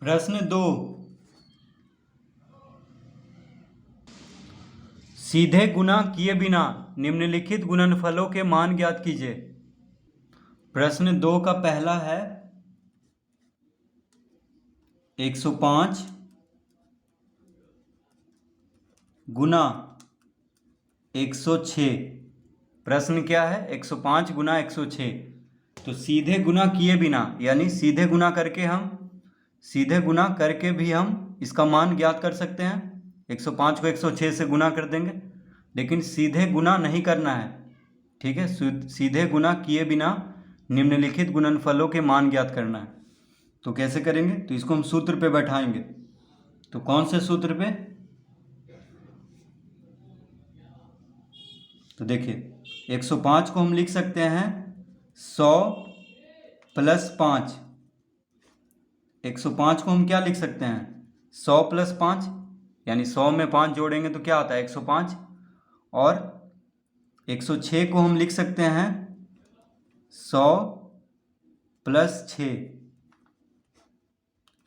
प्रश्न 2, सीधे गुणा किए बिना निम्नलिखित गुणनफलों के मान ज्ञात कीजिए। प्रश्न 2 का पहला है 105 गुना 106। प्रश्न क्या है? 105 गुना 106। तो सीधे गुना किए बिना, यानी सीधे गुना करके भी हम इसका मान ज्ञात कर सकते हैं। 105 को 106 से गुना कर देंगे, लेकिन सीधे गुना नहीं करना है। ठीक है, सीधे गुना किए बिना निम्नलिखित गुणनफलों के मान ज्ञात करना है। तो कैसे करेंगे? तो इसको हम सूत्र पे बैठाएंगे। तो कौन से सूत्र पे? तो देखिए 105 को हम लिख सकते हैं 100 प्लस 5। 105 को हम क्या लिख सकते हैं? 100 प्लस 5, यानी 100 में 5 जोड़ेंगे तो क्या आता है? 105। और 106 को हम लिख सकते हैं 100 प्लस 6।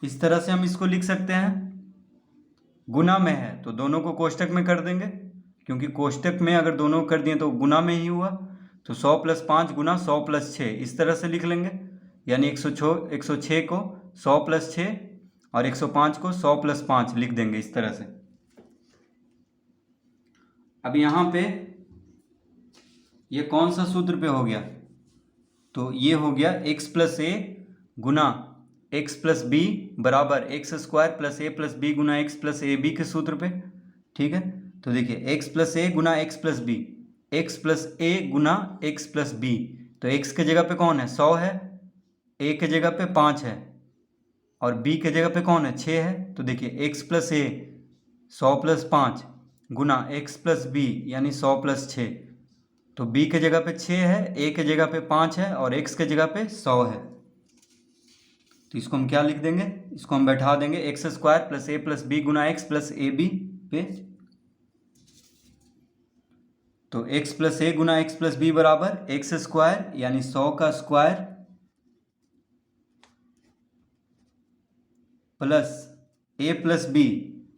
इस तरह से हम इसको लिख सकते हैं। गुना में है तो दोनों को कोष्टक में कर देंगे, क्योंकि कोष्टक में अगर दोनों कर दिए तो गुना में ही हुआ। तो 100 प्लस 5 गुना 100 प्लस 6, इस तरह से लिख लेंगे। यानी 106 को 100 प्लस 6 और 105 को 100 प्लस 5 लिख देंगे इस तरह से। अब यहाँ पे ये कौन सा सूत्र पे हो गया? तो ये हो गया x प्लस ए गुना x प्लस बी बराबर एक्स स्क्वायर प्लस ए प्लस बी गुना एक्स प्लस ए बी के सूत्र पे। ठीक है, तो देखिए x प्लस ए गुना x plus b, x plus ए गुना एक्स प्लस बी। तो x के जगह पे कौन है? 100 है, a के जगह पे 5 है, और b के जगह पे कौन है? 6 है। तो देखिए x प्लस ए 100 प्लस 5 गुना x प्लस बी यानी 100 प्लस 6। तो b के जगह पे 6 है, a के जगह पे 5 है और x के जगह पे 100 है। तो इसको हम क्या लिख देंगे? इसको हम बैठा देंगे एक्स स्क्वायर प्लस ए प्लस बी गुना एक्स प्लस ए बी पे। तो x प्लस ए गुना एक्स प्लस बी बराबर एक्स स्क्वायर यानी 100 का square plus A plus B,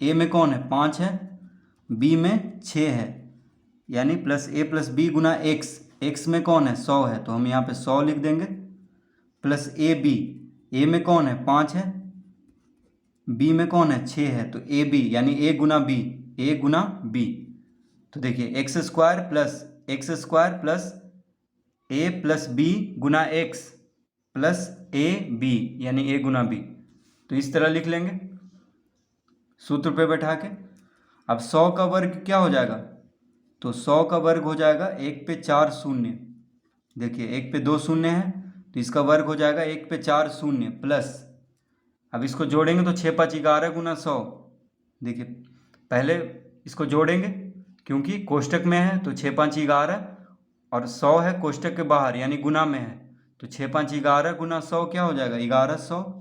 A में कौन है? 5 है, बी में 6 है, यानी प्लस ए प्लस बी गुना एक्स, एक्स में कौन है? 100 है, तो हम यहाँ पे 100 लिख देंगे। प्लस ए बी, ए में कौन है? 5 है, बी में कौन है? 6 है, तो ए बी यानी A Guna B, A Guna B. तो देखिए एक्स स्क्वायर प्लस ए प्लस बी गुना एक्स प्लस ए बी यानी ए गुना बी। तो इस तरह लिख लेंगे सूत्र पे बैठा के। अब 100 का वर्ग क्या हो जाएगा? तो 100 का वर्ग हो जाएगा 1 पे 4 शून्य। देखिए 1 पे 2 शून्य है, तो इसका वर्ग हो जाएगा 1 पे 4 शून्य प्लस, अब इसको जोड़ेंगे तो 6 5 11 गुना 100। देखिए पहले इसको जोड़ेंगे क्योंकि कोष्टक में है, तो 6 5 11 और 100 है कोष्टक के बाहर यानी गुना में है, तो 6 5 11 गुना 100 क्या हो जाएगा? 1100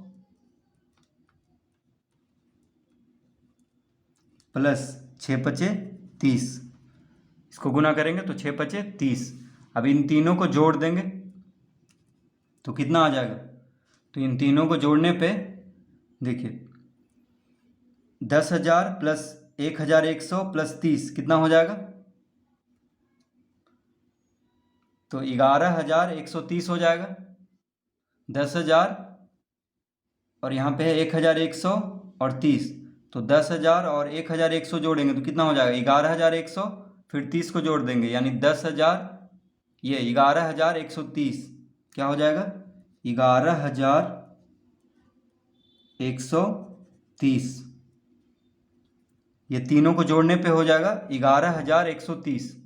प्लस 6 पचे 30। इसको गुना करेंगे तो 6 पचे 30। अब इन तीनों को जोड़ देंगे तो कितना आ जाएगा? तो इन तीनों को जोड़ने पे देखिए 10,000 प्लस 1,100 प्लस 30 कितना हो जाएगा? तो 11,130 हो जाएगा। 10,000 और यहाँ पे है 1,100 और 30, तो 10,000 और 1,100 जोड़ेंगे तो कितना हो जाएगा? 11,100, फिर 30 को जोड़ देंगे यानी 10,000, ये 11,130 क्या हो जाएगा? 11,130। ये तीनों को जोड़ने पे हो जाएगा 11,130।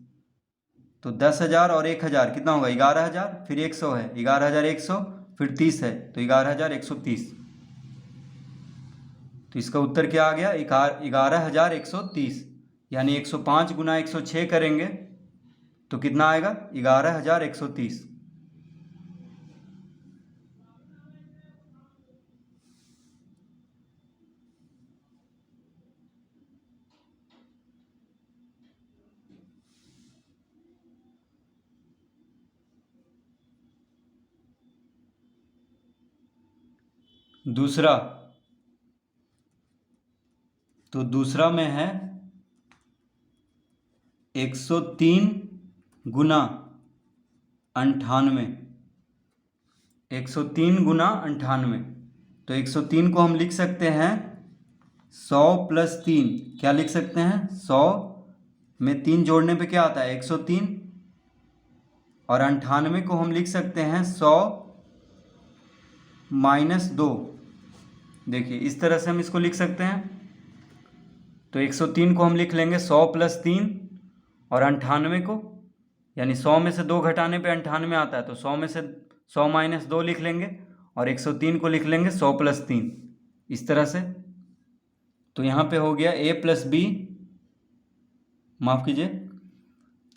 तो 10,000 और 1,000 कितना होगा? 11,000, फिर 100 है 11,100, फिर 30 है तो 11,130। तो इसका उत्तर क्या आ गया? 11,130, यानी 105 गुना 106 करेंगे तो कितना आएगा? 11,130। दूसरा तो दूसरा में है 103 गुना 98। 103 गुना 98। तो 103 को हम लिख सकते हैं 100 प्लस 3। क्या लिख सकते हैं? 100 में 3 जोड़ने पे क्या आता है? 103। और 98 को हम लिख सकते हैं 100 माइनस 2। देखिए इस तरह से हम इसको लिख सकते हैं। तो 103 को हम लिख लेंगे 100 प्लस 3, और 98 को, यानी 100 में से 2 घटाने पे 98 आता है, तो 100 में से 100 माइनस 2 लिख लेंगे, और 103 को लिख लेंगे 100 प्लस 3, इस तरह से। तो यहाँ पे हो गया a प्लस बी, माफ़ कीजिए।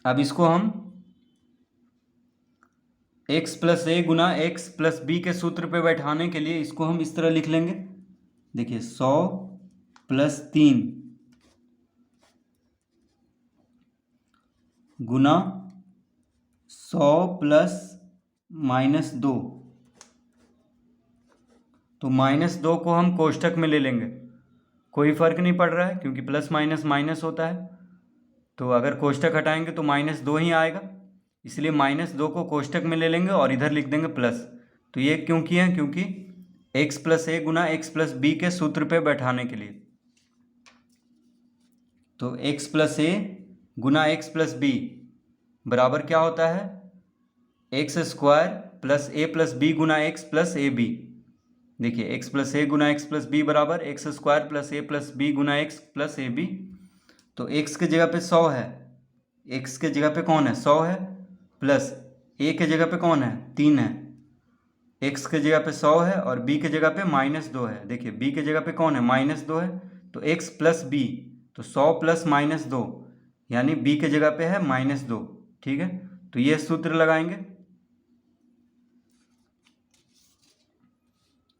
अब इसको हम x प्लस ए गुना x प्लस बी के सूत्र पे बैठाने के लिए इसको हम इस तरह लिख लेंगे। देखिए 100 प्लस 3 गुना 100 प्लस माइनस 2। तो माइनस 2 को हम कोष्ठक में ले लेंगे, कोई फर्क नहीं पड़ रहा है क्योंकि प्लस माइनस माइनस होता है। तो अगर कोष्ठक हटाएंगे तो माइनस 2 ही आएगा, इसलिए माइनस 2 को कोष्ठक में ले लेंगे और इधर लिख देंगे प्लस। तो ये क्यों किए हैं? क्योंकि x प्लस ए गुना x प्लस बी के सूत्र पे बैठाने के लिए। तो x प्लस ए गुना x प्लस बी बराबर क्या होता है? एक्स स्क्वायर प्लस ए प्लस बी गुना एक्स प्लस ए बी। देखिए एक्स प्लस ए गुना एक्स प्लस बी बराबर एक्स स्क्वायर प्लस ए प्लस बी गुना एक्स प्लस ए बी। तो एक्स के जगह पे 100 है, एक्स के जगह पे कौन है? 100 है, प्लस ए के जगह पे कौन है? 3 है। एक्स के जगह पे 100 है और बी के जगह पे माइनस 2 है। देखिए बी के जगह पे कौन है? माइनस 2 है। तो एक्स प्लस बी, तो 100 प्लस माइनस 2, यानी बी के जगह पे है -2। ठीक है, तो ये सूत्र लगाएंगे।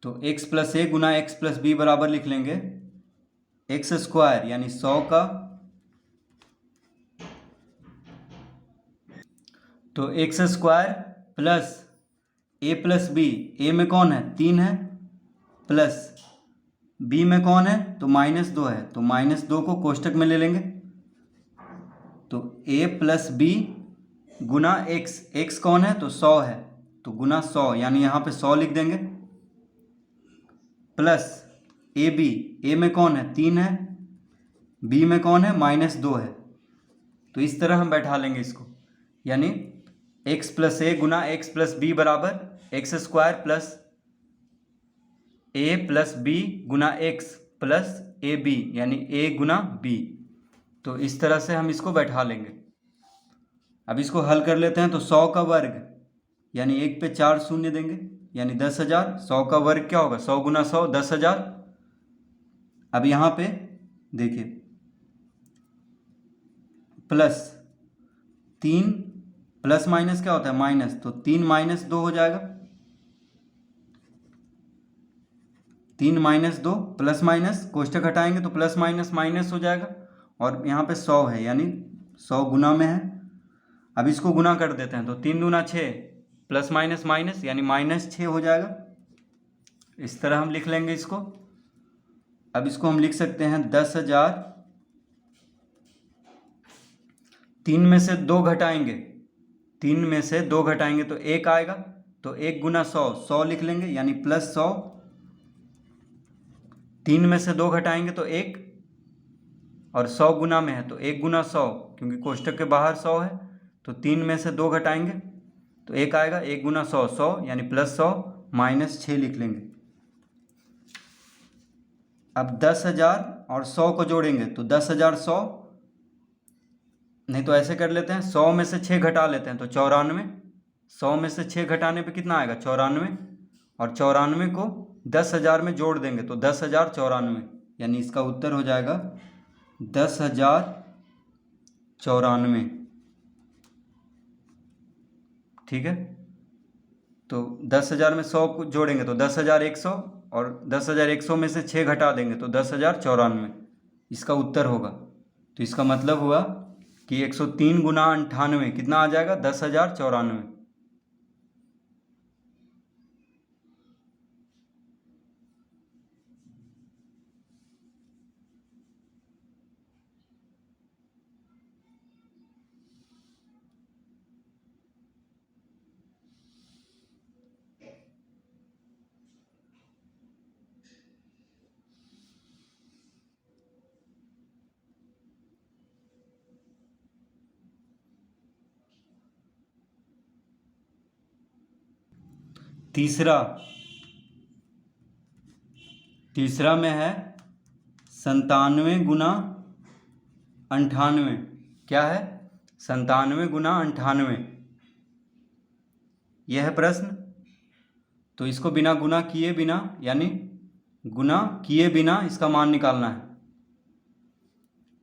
तो x प्लस ए गुना x प्लस बी बराबर लिख लेंगे एक्स स्क्वायर यानी 100 का, तो x square plus A plus B, A में कौन है? 3 है, प्लस बी में कौन है? तो -2 है, तो -2 को कोष्ठक में ले लेंगे। तो ए प्लस बी गुना एक्स, एक्स कौन है? तो 100 है, तो गुना 100, यानी यहाँ पे 100 लिख देंगे, प्लस ए बी, ए में कौन है? 3 है, बी में कौन है? -2 है। तो इस तरह हम बैठा लेंगे इसको, यानी x प्लस ए गुना एक्स प्लस बी बराबर एक्स स्क्वायर प्लस ए प्लस बी गुना एक्स प्लस ए बी, यानी ए गुना बी। तो इस तरह से हम इसको बैठा लेंगे। अब इसको हल कर लेते हैं। तो 100 का वर्ग यानी 1 पे 4 शून्य देंगे, यानी 10,000। 100 का वर्ग क्या होगा? 100 गुना 100 10,000। अब यहाँ पे देखिए प्लस 3 प्लस माइनस क्या होता है? माइनस, तो 3 माइनस 2 हो जाएगा। 3 माइनस 2 प्लस माइनस, कोष्ठक हटाएंगे तो प्लस माइनस माइनस हो जाएगा, और यहाँ पे 100 है यानी 100 गुना में है। अब इसको गुना कर देते हैं, तो 3 दूना 6 प्लस माइनस माइनस यानी -6 हो जाएगा। इस तरह हम लिख लेंगे इसको। अब इसको हम लिख सकते हैं 10,000, 3 में से 2 घटाएंगे, 3 में से 2 घटाएंगे तो 1 आएगा, तो 1 गुना 100, 100 लिख लेंगे यानी +100। 3 में से 2 घटाएंगे तो 1, और 100 गुना में है तो 1 गुना 100, क्योंकि कोष्ठक के बाहर 100 है, तो 3 में से 2 घटाएंगे तो 1 आएगा। 1 गुना 100 100 यानी +100 -6 लिख लेंगे। अब 10,000 और 100 को जोड़ेंगे तो 10,000 100, नहीं तो ऐसे कर लेते हैं, 100 में से 6 घटा लेते हैं तो 94। 100 में से 6 घटाने पे कितना आएगा? 94, और 94 को 10,000 में जोड़ देंगे तो 10,094, यानी इसका उत्तर हो जाएगा 10,094। ठीक है, तो 10,000 में 100 को जोड़ेंगे तो 10,100, और 10,100 में से 6 घटा देंगे तो 10,094, इसका उत्तर होगा। तो इसका मतलब हुआ कि 103 गुना 98 कितना आ जाएगा? 10,094। तीसरा में है 97 गुना 98। क्या है? 97 गुना 98। यह है प्रश्न। तो इसको बिना गुना किए बिना यानी गुना किए बिना इसका मान निकालना है।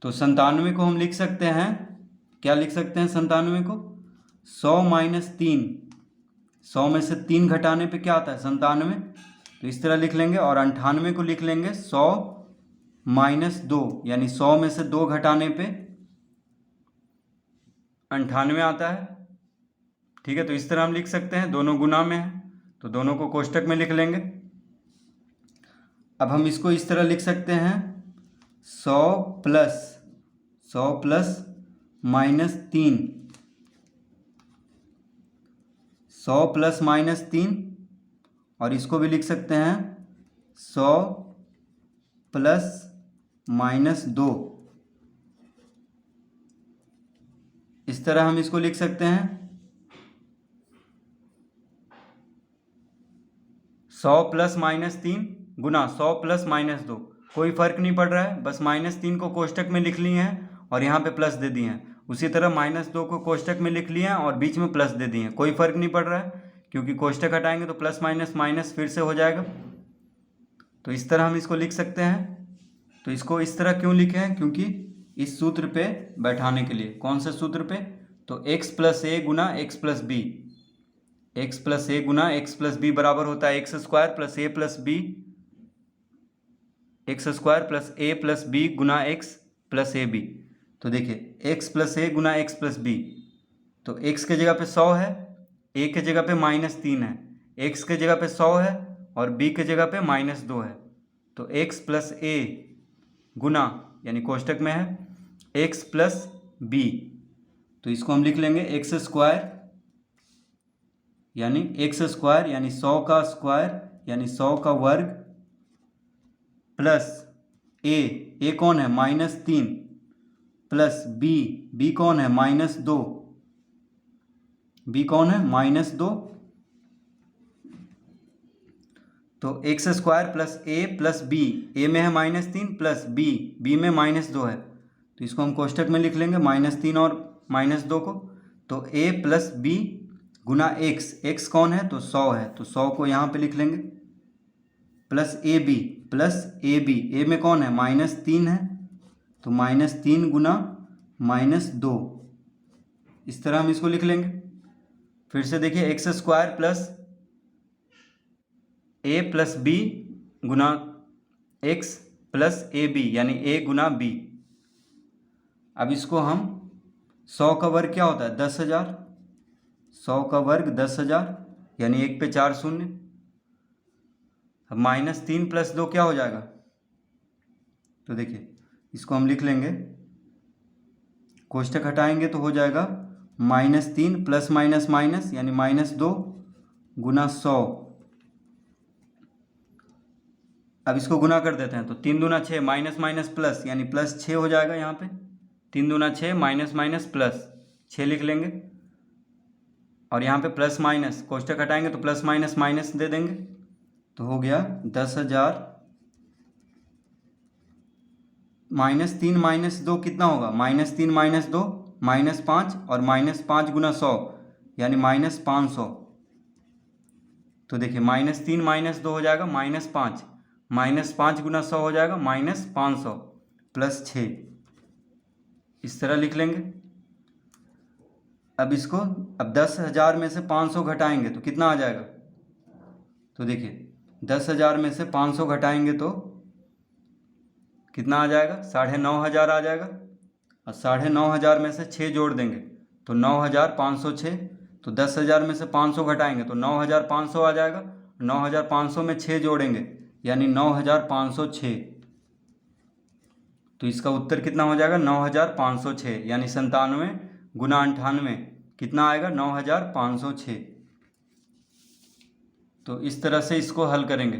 तो 97 को हम लिख सकते हैं, क्या लिख सकते हैं 97 को? 100 माइनस 3। 100 में से 3 घटाने पे क्या आता है? 97। तो इस तरह लिख लेंगे। और 98 को लिख लेंगे 100 माइनस 2, यानी 100 में से 2 घटाने पे 98 आता है। ठीक है, तो इस तरह हम लिख सकते हैं। दोनों गुना में है तो दोनों को कोष्टक में लिख लेंगे। अब हम इसको इस तरह लिख सकते हैं 100 प्लस माइनस 3। 100 plus minus 3। और इसको भी लिख सकते हैं 100 प्लस माइनस 2। इस तरह हम इसको लिख सकते हैं 100 प्लस माइनस 3 गुना 100 प्लस माइनस 2। कोई फर्क नहीं पड़ रहा है, बस माइनस 3 को कोष्टक में लिख लिए हैं और यहाँ पे प्लस दे दिए हैं। उसी तरह माइनस 2 को कोष्टक में लिख लिए हैं और बीच में प्लस दे दिए हैं। कोई फर्क नहीं पड़ रहा है, क्योंकि कोष्टक हटाएंगे तो प्लस माइनस माइनस फिर से हो जाएगा। तो इस तरह हम इसको लिख सकते हैं। तो इसको इस तरह क्यों लिखे हैं? क्योंकि इस सूत्र पे बैठाने के लिए। कौन से सूत्र पे? तो x प्लस ए गुना x plus b. X plus ए गुना एक्स प्लस बी बराबर होता है एक्स स्क्वायर प्लस ए plus b, x square plus ए प्लस बी गुना एक्स प्लस ए बी। तो देखिए एक्स प्लस ए गुना एक्स प्लस बी, तो एक्स के जगह पे 100 है, ए के जगह पे माइनस 3 है, एक्स के जगह पे 100 है और बी के जगह पे माइनस 2 है। तो एक्स प्लस ए गुना यानी कोष्टक में है एक्स प्लस बी। तो इसको हम लिख लेंगे एक्स स्क्वायर यानी 100 का स्क्वायर यानी 100 का वर्ग प्लस ए कौन है? -3 प्लस बी कौन है? -2। बी कौन है? -2। तो x square plus A plus B, A में है -3 प्लस बी में -2 है। तो इसको हम कोष्टक में लिख लेंगे -3 और -2 को। तो ए प्लस बी गुना एक्स कौन है? तो 100 है, तो 100 को यहाँ पे लिख लेंगे प्लस ए बी, ए में कौन है? -3 है, तो -3 गुना -2। इस तरह हम इसको लिख लेंगे। फिर से देखिए एक्स स्क्वायर प्लस ए प्लस बी गुना एक्स प्लस ए बी यानी ए गुना बी। अब इसको हम 100 का वर्ग क्या होता है? 10,000। 100 का वर्ग 10,000 यानी 1 पे 4 शून्य। अब -3 प्लस 2 क्या हो जाएगा? तो देखिए इसको हम लिख लेंगे, कोष्टक हटाएंगे तो हो जाएगा -3 प्लस माइनस माइनस यानी -2 गुना 100। अब इसको गुना कर देते हैं तो 3 दूना 6 माइनस माइनस प्लस यानी प्लस 6 हो जाएगा। यहाँ पे 3 दूना 6 माइनस माइनस प्लस 6 लिख लेंगे। और यहाँ पे प्लस माइनस कोष्टक हटाएंगे तो प्लस माइनस माइनस दे देंगे। तो हो गया 10,000 -3 -2 कितना होगा? -3 -2 -5 और -5 गुना 100 यानी -500। तो देखिए -3 -2 हो जाएगा -5, -5 गुना 100 हो जाएगा -500 प्लस 6। इस तरह लिख लेंगे। अब इसको 10,000 में से 500 घटाएंगे तो कितना आ जाएगा? तो देखिए 10,000 में से 500 घटाएंगे तो कितना आ जाएगा? 9,500 आ जाएगा। और 9,500 में से 6 जोड़ देंगे तो 9,506। तो 10,000 में से 500 घटाएंगे तो 9,500 आ जाएगा। 9,500 में 6 जोड़ेंगे यानी 9,506। तो इसका उत्तर कितना हो जाएगा? 9,506 यानी 97 गुना 98 कितना आएगा? 9,506। तो इस तरह से इसको हल करेंगे।